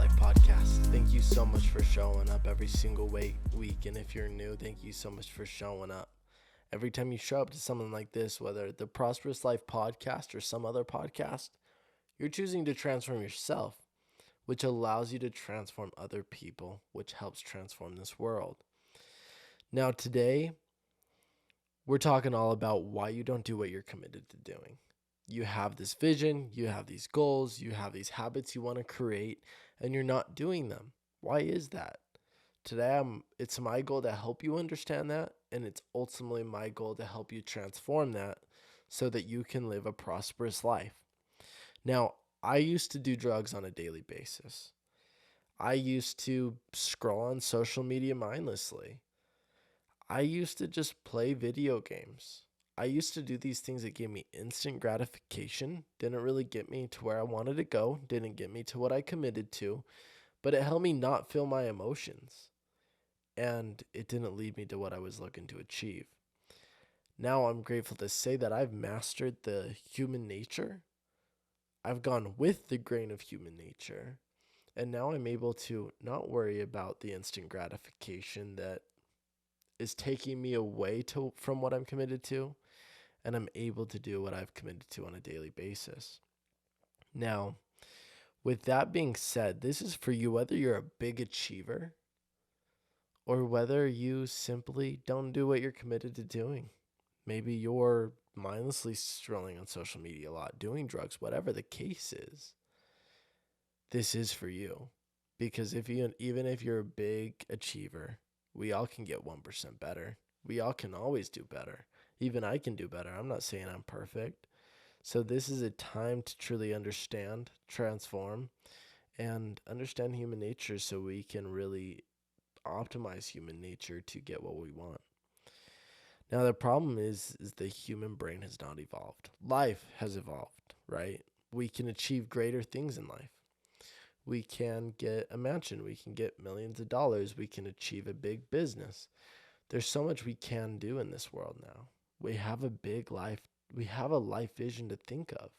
Life Podcast. Thank you so much for showing up every single week. And if you're new, thank you so much for showing up. Every time you show up to something like this, whether the Prosperous Life Podcast or some other podcast, you're choosing to transform yourself, which allows you to transform other people, which helps transform this world. Now, today, we're talking all about why you don't do what you're committed to doing. You have this vision, you have these goals, you have these habits you want to create, and you're not doing them. Why is that? Today, it's my goal to help you understand that, and it's ultimately my goal to help you transform that so that you can live a prosperous life. Now, I used to do drugs on a daily basis. I used to scroll on social media mindlessly. I used to just play video games. I used to do these things that gave me instant gratification, didn't really get me to where I wanted to go, didn't get me to what I committed to, but it helped me not feel my emotions, and it didn't lead me to what I was looking to achieve. Now I'm grateful to say that I've mastered the human nature. I've gone with the grain of human nature, and now I'm able to not worry about the instant gratification that is taking me away from what I'm committed to, and I'm able to do what I've committed to on a daily basis. Now, with that being said, this is for you whether you're a big achiever or whether you simply don't do what you're committed to doing. Maybe you're mindlessly scrolling on social media a lot, doing drugs, whatever the case is. This is for you, because even if you're a big achiever, we all can get 1% better. We all can always do better. Even I can do better. I'm not saying I'm perfect. So this is a time to truly understand, transform, and understand human nature so we can really optimize human nature to get what we want. Now, the problem is the human brain has not evolved. Life has evolved, right? We can achieve greater things in life. We can get a mansion. We can get millions of dollars. We can achieve a big business. There's so much we can do in this world now. We have a big life. We have a life vision to think of,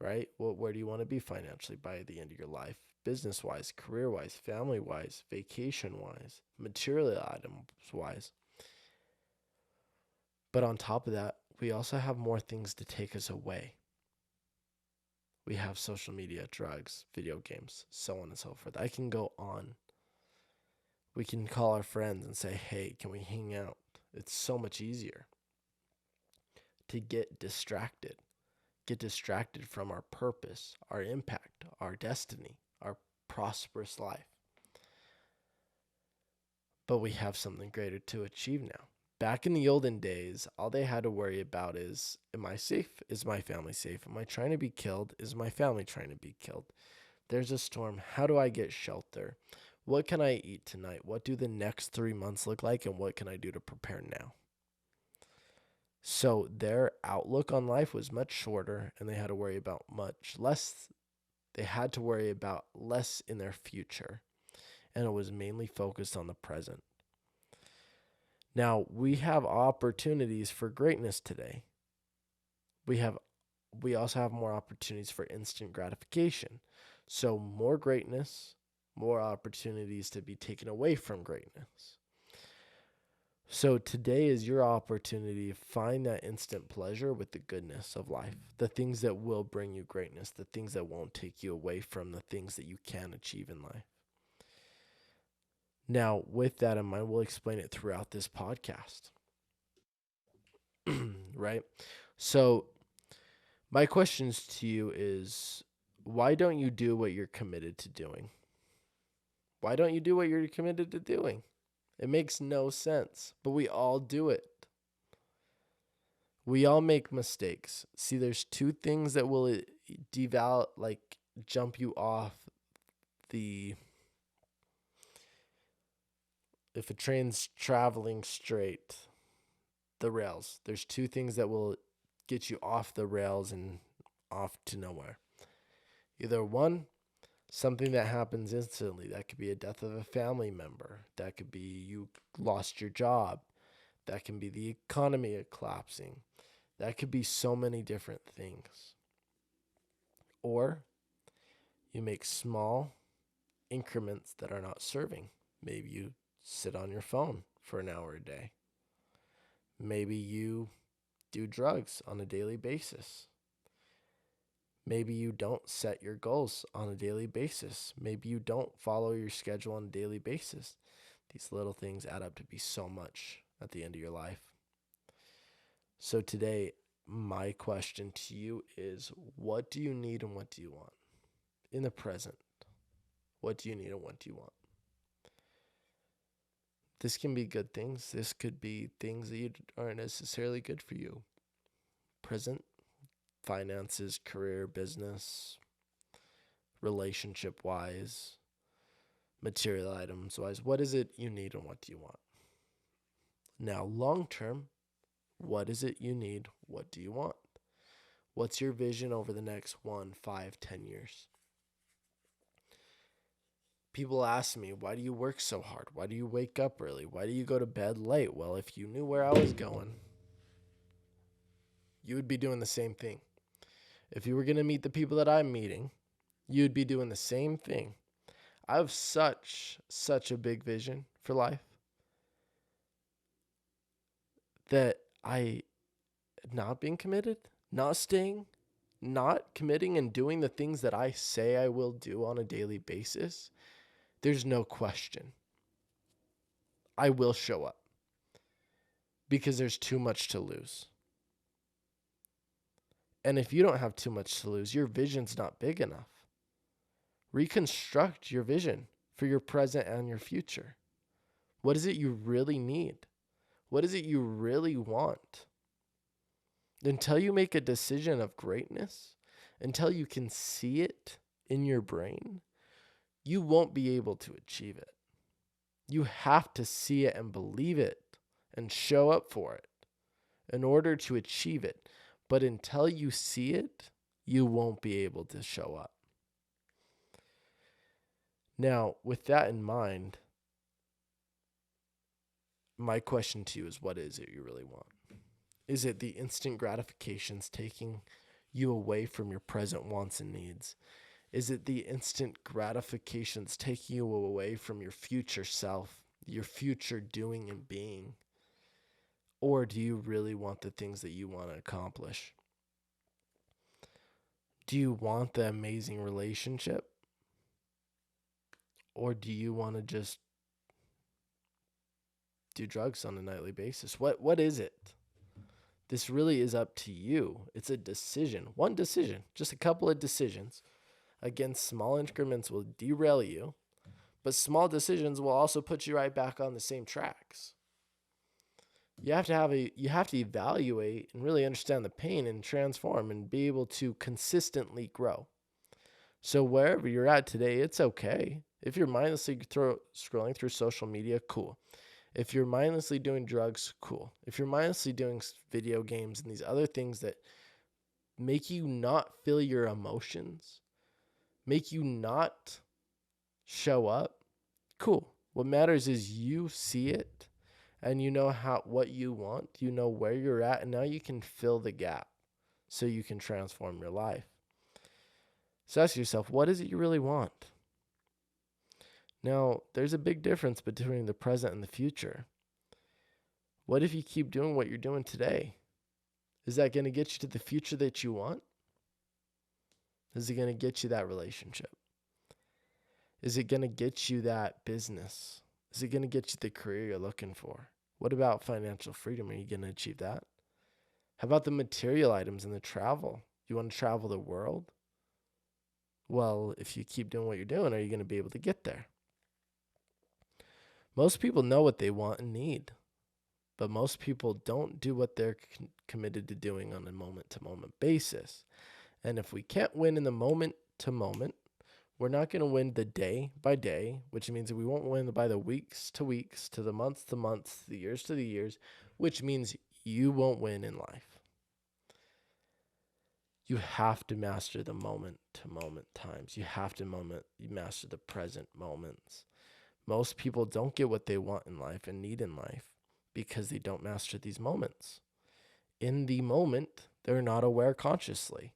right? Well, where do you want to be financially by the end of your life? Business-wise, career-wise, family-wise, vacation-wise, material items-wise. But on top of that, we also have more things to take us away. We have social media, drugs, video games, so on and so forth. I can go on. We can call our friends and say, hey, can we hang out? It's so much easier to get distracted from our purpose, our impact, our destiny, our prosperous life. But we have something greater to achieve now. Back in the olden days, all they had to worry about is, am I safe? Is my family safe? Am I trying to be killed? Is my family trying to be killed? There's a storm. How do I get shelter? What can I eat tonight? What do the next 3 months look like? And what can I do to prepare now? So their outlook on life was much shorter, and they had to worry about much less. They had to worry about less in their future, and it was mainly focused on the present. Now, we have opportunities for greatness today. We also have more opportunities for instant gratification. So more greatness, more opportunities to be taken away from greatness. So today is your opportunity to find that instant pleasure with the goodness of life, the things that will bring you greatness, the things that won't take you away from the things that you can achieve in life. Now, with that in mind, we'll explain it throughout this podcast. Right? So, my questions to you is, why don't you do what you're committed to doing? Why don't you do what you're committed to doing? It makes no sense, but we all do it. We all make mistakes. See, there's two things that will jump you off the... If a train's traveling straight, the rails, there's two things that will get you off the rails and off to nowhere. Either one, something that happens instantly. That could be a death of a family member. That could be you lost your job. That can be the economy collapsing. That could be so many different things. Or You make small increments that are not serving. Maybe you sit on your phone for an hour a day. Maybe you do drugs on a daily basis. Maybe you don't set your goals on a daily basis. Maybe you don't follow your schedule on a daily basis. These little things add up to be so much at the end of your life. So today, my question to you is, what do you need and what do you want? In the present, what do you need and what do you want? This can be good things. This could be things that aren't necessarily good for you. Present, finances, career, business, relationship-wise, material items-wise. What is it you need and what do you want? Now, long-term, what is it you need? What do you want? What's your vision over the next 1, 5, 10 years? People ask me, why do you work so hard? Why do you wake up early? Why do you go to bed late? Well, if you knew where I was going, you would be doing the same thing. If you were going to meet the people that I'm meeting, you'd be doing the same thing. I have such a big vision for life that not being committed, not staying, not committing and doing the things that I say I will do on a daily basis, there's no question. I will show up because there's too much to lose. And if you don't have too much to lose, your vision's not big enough. Reconstruct your vision for your present and your future. What is it you really need? What is it you really want? Until you make a decision of greatness, until you can see it in your brain, you won't be able to achieve it. You have to see it and believe it and show up for it in order to achieve it. But until you see it, you won't be able to show up. Now, with that in mind, my question to you is, what is it you really want? Is it the instant gratifications taking you away from your present wants and needs? Is it the instant gratifications taking you away from your future self, your future doing and being? Or do you really want the things that you want to accomplish? Do you want the amazing relationship? Or do you want to just do drugs on a nightly basis? What is it? This really is up to you. It's a decision. One decision, just a couple of decisions. Again, small increments will derail you, but small decisions will also put you right back on the same tracks. You have to evaluate and really understand the pain and transform and be able to consistently grow. So wherever you're at today, it's okay. If you're mindlessly scrolling through social media, cool. If you're mindlessly doing drugs, cool. If you're mindlessly doing video games and these other things that make you not feel your emotions, make you not show up, cool. What matters is you see it and you know what you want, you know where you're at, and now you can fill the gap so you can transform your life. So ask yourself, what is it you really want? Now, there's a big difference between the present and the future. What if you keep doing what you're doing today? Is that going to get you to the future that you want? Is it going to get you that relationship? Is it going to get you that business? Is it going to get you the career you're looking for? What about financial freedom? Are you going to achieve that? How about the material items and the travel? You want to travel the world? Well, if you keep doing what you're doing, are you going to be able to get there? Most people know what they want and need, but most people don't do what they're committed to doing on a moment-to-moment basis. And if we can't win in the moment-to-moment, we're not going to win the day by day, which means that we won't win by the weeks to weeks, to the months to months, the years to the years, which means you won't win in life. You have to master the moment-to-moment times. You have to master the present moments. Most people don't get what they want in life and need in life because they don't master these moments. In the moment, they're not aware consciously.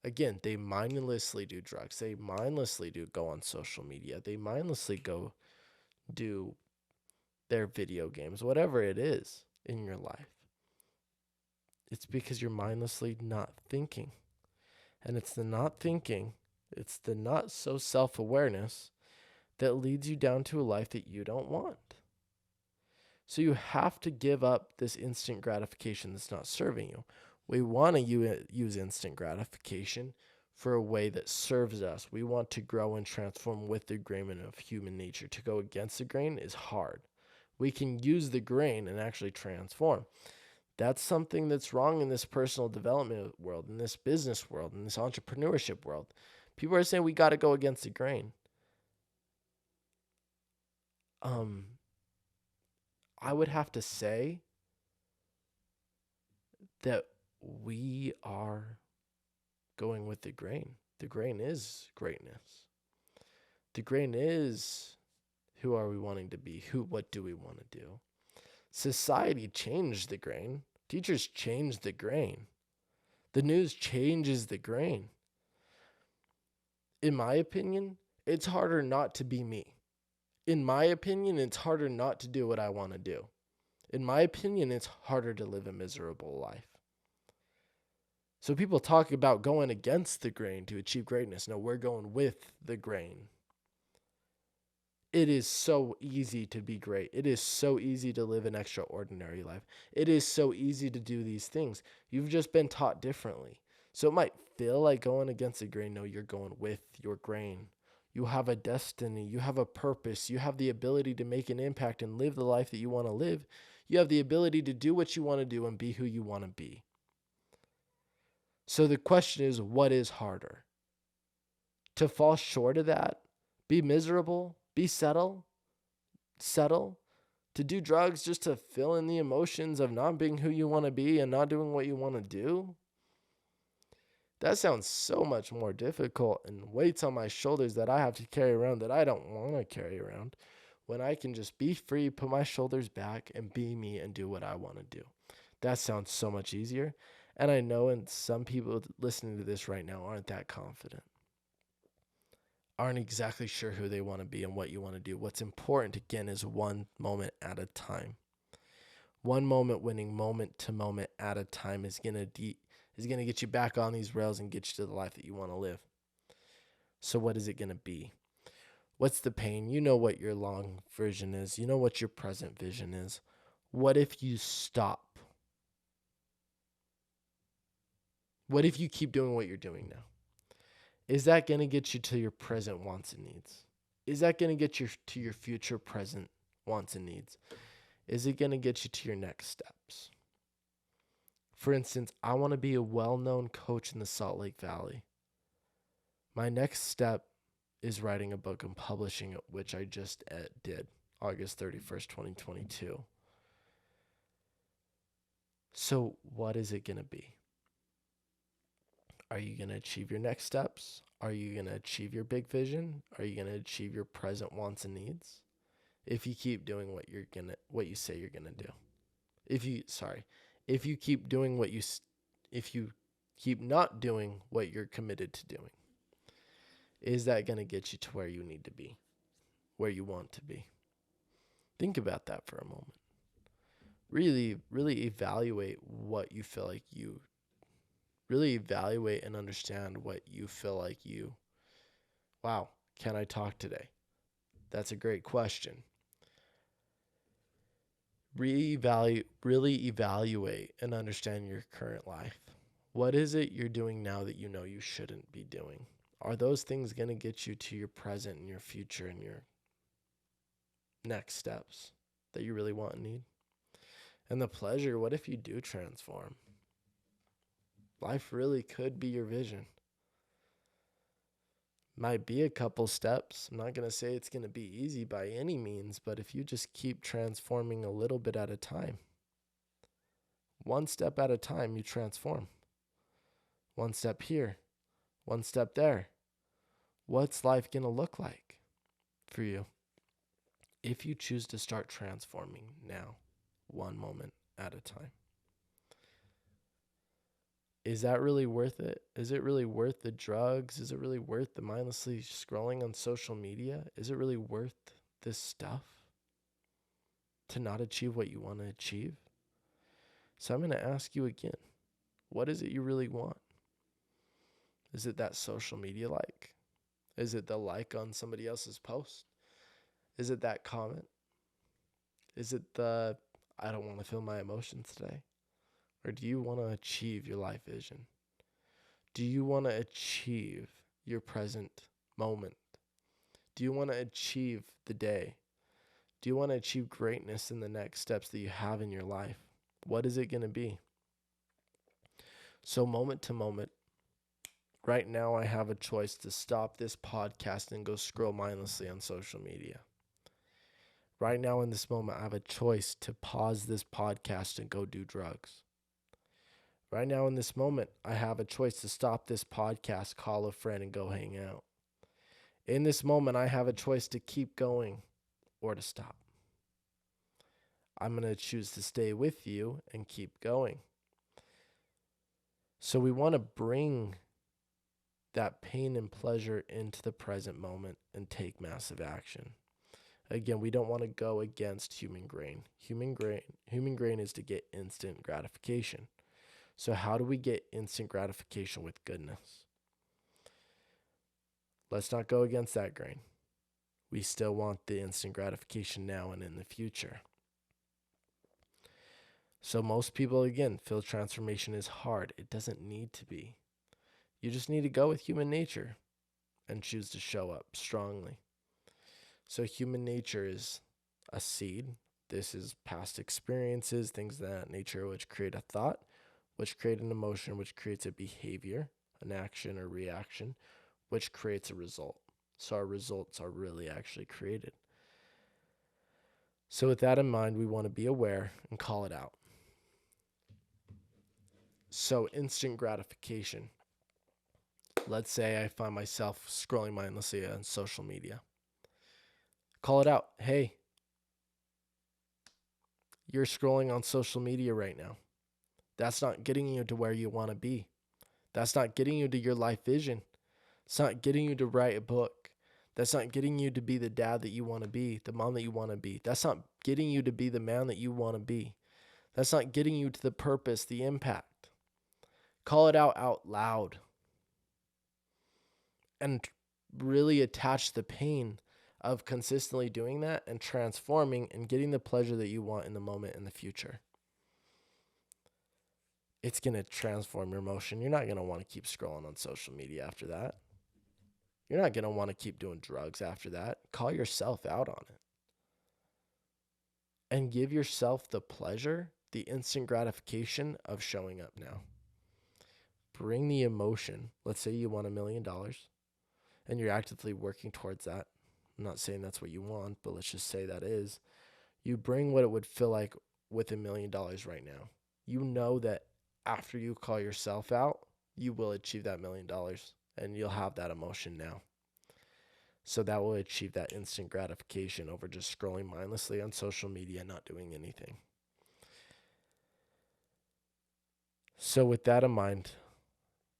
Again, they mindlessly do drugs. They mindlessly go on social media. They mindlessly go do their video games, whatever it is in your life. It's because you're mindlessly not thinking. And it's the not thinking, it's the not so self-awareness that leads you down to a life that you don't want. So you have to give up this instant gratification that's not serving you. We want to use instant gratification for a way that serves us. We want to grow and transform with the grain of human nature. To go against the grain is hard. We can use the grain and actually transform. That's something that's wrong in this personal development world, in this business world, in this entrepreneurship world. People are saying we got to go against the grain. I would have to say that we are going with the grain. The grain is greatness. The grain is who are we wanting to be? What do we want to do? Society changed the grain. Teachers changed the grain. The news changes the grain. In my opinion, it's harder not to be me. In my opinion, it's harder not to do what I want to do. In my opinion, it's harder to live a miserable life. So people talk about going against the grain to achieve greatness. No, we're going with the grain. It is so easy to be great. It is so easy to live an extraordinary life. It is so easy to do these things. You've just been taught differently. So it might feel like going against the grain. No, you're going with your grain. You have a destiny. You have a purpose. You have the ability to make an impact and live the life that you want to live. You have the ability to do what you want to do and be who you want to be. So the question is, what is harder? To fall short of that? Be miserable? Be settle? To do drugs just to fill in the emotions of not being who you want to be and not doing what you want to do? That sounds so much more difficult and weights on my shoulders that I have to carry around that I don't want to carry around, when I can just be free, put my shoulders back, and be me and do what I want to do. That sounds so much easier. And I know, and some people listening to this right now aren't that confident, aren't exactly sure who they want to be and what you want to do. What's important, again, is one moment at a time. One moment winning, moment to moment at a time is going to get you back on these rails and get you to the life that you want to live. So what is it going to be? What's the pain? You know what your long version is. You know what your present vision is. What if you stop? What if you keep doing what you're doing now? Is that going to get you to your present wants and needs? Is that going to get you to your future present wants and needs? Is it going to get you to your next steps? For instance, I want to be a well-known coach in the Salt Lake Valley. My next step is writing a book and publishing it, which I just did, August 31st, 2022. So what is it going to be? Are you going to achieve your next steps? Are you going to achieve your big vision? Are you going to achieve your present wants and needs? If you keep doing what you say you're going to do. If you keep doing if you keep not doing what you're committed to doing, is that going to get you to where you need to be, where you want to be? Think about that for a moment. Really, really evaluate what you feel like you really evaluate and understand what you feel like wow, can I talk today? That's a great question. Really evaluate and understand your current life. What is it you're doing now that you know you shouldn't be doing? Are those things going to get you to your present and your future and your next steps that you really want and need? And the pleasure, what if you do transform? Life really could be your vision. Might be a couple steps. I'm not going to say it's going to be easy by any means, but if you just keep transforming a little bit at a time, one step at a time, you transform. One step here, one step there. What's life going to look like for you if you choose to start transforming now, one moment at a time? is that really worth it? Is it really worth the drugs? Is it really worth the mindlessly scrolling on social media? Is it really worth this stuff to not achieve what you want to achieve? So I'm going to ask you again, what is it you really want? Is it that social media like? Is it the like on somebody else's post? Is it that comment? Is it the, I don't want to feel my emotions today? Or do you want to achieve your life vision? Do you want to achieve your present moment? Do you want to achieve the day? Do you want to achieve greatness in the next steps that you have in your life? What is it going to be? So moment to moment, right now I have a choice to stop this podcast and go scroll mindlessly on social media. Right now in this moment, I have a choice to pause this podcast and go do drugs. Right now in this moment, I have a choice to stop this podcast, call a friend, and go hang out. In this moment, I have a choice to keep going or to stop. I'm going to choose to stay with you and keep going. So we want to bring that pain and pleasure into the present moment and take massive action. Again, we don't want to go against human grain. Human grain is to get instant gratification. So how do we get instant gratification with goodness? Let's not go against that grain. We still want the instant gratification now and in the future. So most people, again, feel transformation is hard. It doesn't need to be. You just need to go with human nature and choose to show up strongly. So human nature is a seed. This is past experiences, things of that nature, which create a thought, which create an emotion, which creates a behavior, an action or reaction, which creates a result. So our results are really actually created. So with that in mind, we want to be aware and call it out. So instant gratification. Let's say I find myself scrolling mindlessly on social media. Call it out. Hey, you're scrolling on social media right now. That's not getting you to where you want to be. That's not getting you to your life vision. It's not getting you to write a book. That's not getting you to be the dad that you want to be, the mom that you want to be. That's not getting you to be the man that you want to be. That's not getting you to the purpose, the impact. Call it out loud. And really attach the pain of consistently doing that and transforming and getting the pleasure that you want in the moment in the future. It's going to transform your emotion. You're not going to want to keep scrolling on social media after that. You're not going to want to keep doing drugs after that. Call yourself out on it. And give yourself the pleasure, the instant gratification of showing up now. Bring the emotion. Let's say you want $1 million and you're actively working towards that. I'm not saying that's what you want, but let's just say that is. You bring what it would feel like with $1 million right now. You know that after you call yourself out, you will achieve that $1 million and you'll have that emotion now. So that will achieve that instant gratification over just scrolling mindlessly on social media and not doing anything. So with that in mind,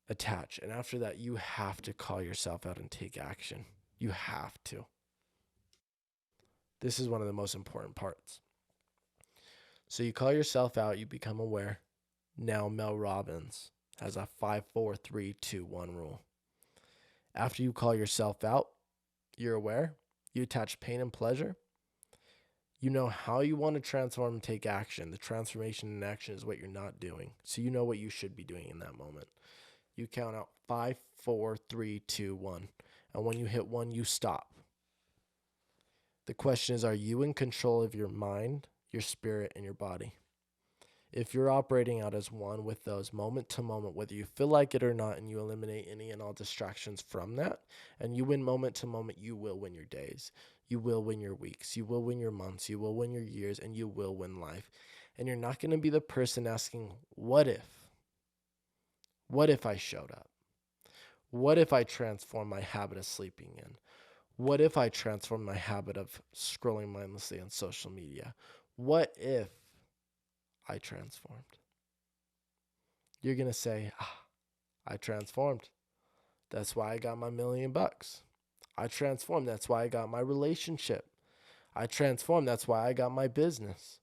attach. And after that, you have to call yourself out and take action. You have to. This is one of the most important parts. So you call yourself out, you become aware. Now Mel Robbins has a 5-4-3-2-1 rule. After you call yourself out, you're aware, you attach pain and pleasure. You know how you want to transform and take action. The transformation in action is what you're not doing. So you know what you should be doing in that moment. You count out 5, 4, 3, 2, 1. And when you hit 1, you stop. The question is, are you in control of your mind, your spirit, and your body? If you're operating out as one with those moment to moment, whether you feel like it or not, and you eliminate any and all distractions from that, and you win moment to moment, you will win your days. You will win your weeks. You will win your months. You will win your years, and you will win life. And you're not going to be the person asking, what if? What if I showed up? What if I transform my habit of sleeping in? What if I transform my habit of scrolling mindlessly on social media? What if I transformed? You're going to say, I transformed. That's why I got my $1,000,000. I transformed. That's why I got my relationship. I transformed. That's why I got my business.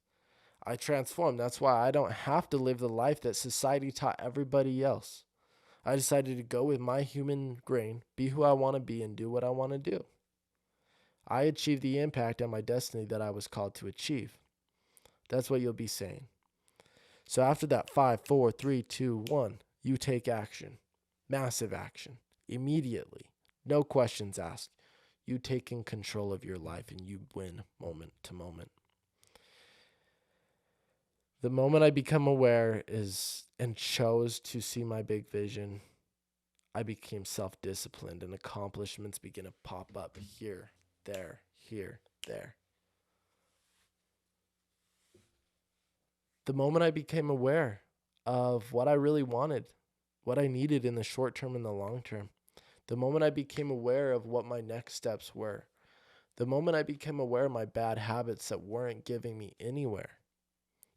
I transformed. That's why I don't have to live the life that society taught everybody else. I decided to go with my human grain, be who I want to be, and do what I want to do. I achieved the impact on my destiny that I was called to achieve. That's what you'll be saying. So after that 5, 4, 3, 2, 1, you take action. Massive action. Immediately. No questions asked. You take in control of your life and you win moment to moment. The moment I become aware and chose to see my big vision, I became self-disciplined and accomplishments begin to pop up here, there. The moment I became aware of what I really wanted, what I needed in the short term and the long term, the moment I became aware of what my next steps were, the moment I became aware of my bad habits that weren't giving me anywhere,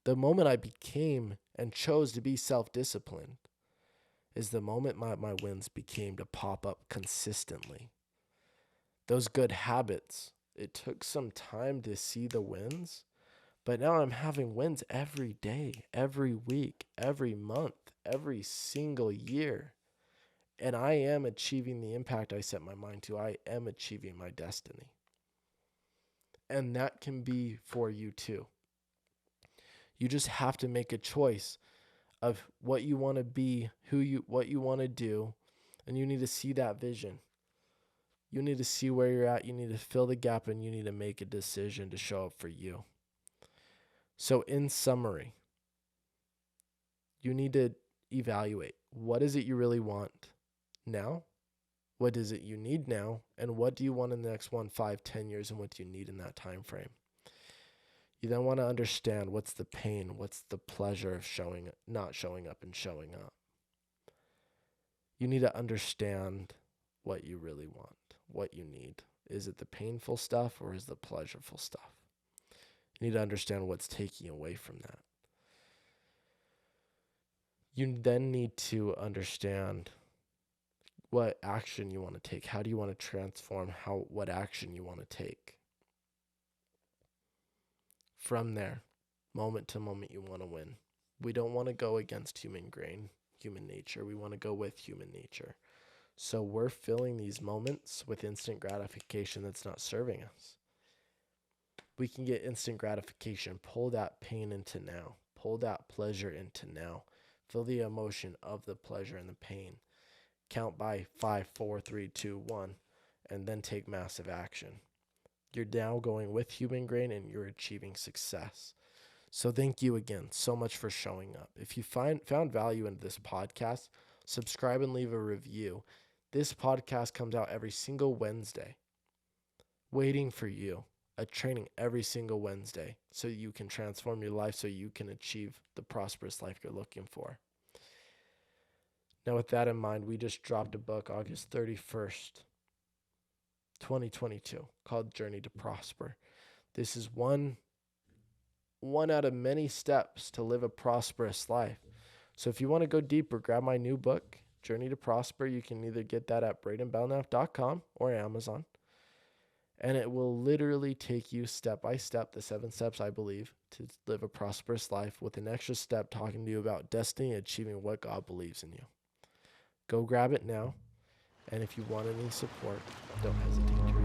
the moment I became and chose to be self-disciplined is the moment my wins became to pop up consistently. Those good habits, it took some time to see the wins, but now I'm having wins every day, every week, every month, every single year. And I am achieving the impact I set my mind to. I am achieving my destiny. And that can be for you too. You just have to make a choice of what you want to be, what you want to do, and you need to see that vision. You need to see where you're at, you need to fill the gap, and you need to make a decision to show up for you. So in summary, you need to evaluate, what is it you really want now? What is it you need now? And what do you want in the next 1, 5, 10 years, and what do you need in that time frame? You then want to understand what's the pain, what's the pleasure of not showing up and showing up. You need to understand what you really want, what you need. Is it the painful stuff or is it the pleasurable stuff? You need to understand what's taking away from that. You then need to understand what action you want to take. How do you want to transform what action you want to take? From there, moment to moment, you want to win. We don't want to go against human nature. We want to go with human nature. So we're filling these moments with instant gratification that's not serving us. We can get instant gratification. Pull that pain into now. Pull that pleasure into now. Feel the emotion of the pleasure and the pain. Count by 5, 4, 3, 2, 1, and then take massive action. You're now going with human grain and you're achieving success. So thank you again so much for showing up. If you found value in this podcast, subscribe and leave a review. This podcast comes out every single Wednesday, waiting for you. A training every single Wednesday so you can transform your life, so you can achieve the prosperous life you're looking for. Now, with that in mind, we just dropped a book August 31st, 2022, called Journey to Prosper. This is one out of many steps to live a prosperous life. So if you want to go deeper, grab my new book, Journey to Prosper. You can either get that at braidenbelnap.com or Amazon. And it will literally take you step by step, the 7 steps, I believe, to live a prosperous life, with an extra step talking to you about destiny and achieving what God believes in you. Go grab it now. And if you want any support, don't hesitate to reach out.